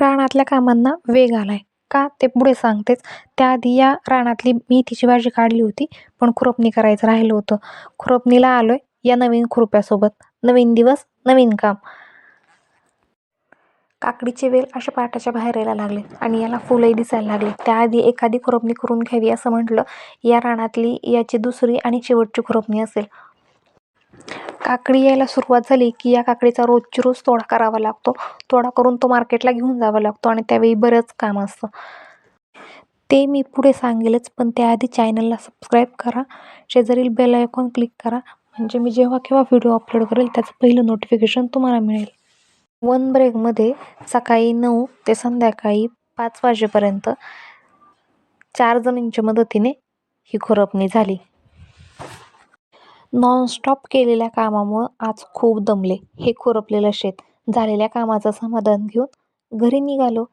रानातल्या कामांना वेग आलाय का ते पुढे सांगतेच. त्याआधी या रानातली मेथीची भाजी काढली होती, पण खुरपणी करायचं राहिलं होतं. खुरपणीला आलोय या नवीन खुरप्यासोबत. नवीन दिवस, नवीन काम. काकडीचे वेल अशा पाटाच्या बाहेर यायला लागले आणि याला फुलंही दिसायला लागले. त्याआधी एखादी खुरपणी करून घ्यावी असं म्हटलं. या रानातली याची दुसरी आणि शेवटची खुरपणी असेल. काकडी यायला सुरुवात झाली की या काकडीचा रोजची रोज तोडा करावा लागतो. तोडा करून तो मार्केटला घेऊन जावा लागतो आणि त्यावेळी बरंच काम असतं. ते मी पुढे सांगेलच, पण त्याआधी चॅनलला सबस्क्राईब करा, शेजारील बेल आयकॉन क्लिक करा, म्हणजे मी जेव्हा केव्हा व्हिडिओ अपलोड करेल त्याचं पहिलं नोटिफिकेशन तुम्हाला मिळेल. वन ब्रेकमध्ये सकाळी 9 ते संध्याकाळी 5 वाजेपर्यंत 4 जणींच्या मदतीने ही खुरपणी झाली. नॉनस्टॉप केलेल्या कामामुळं आज खूप दमले. हे खुरपलेलं शेत झालेल्या कामाचं समाधान घेऊन घरी निघालो.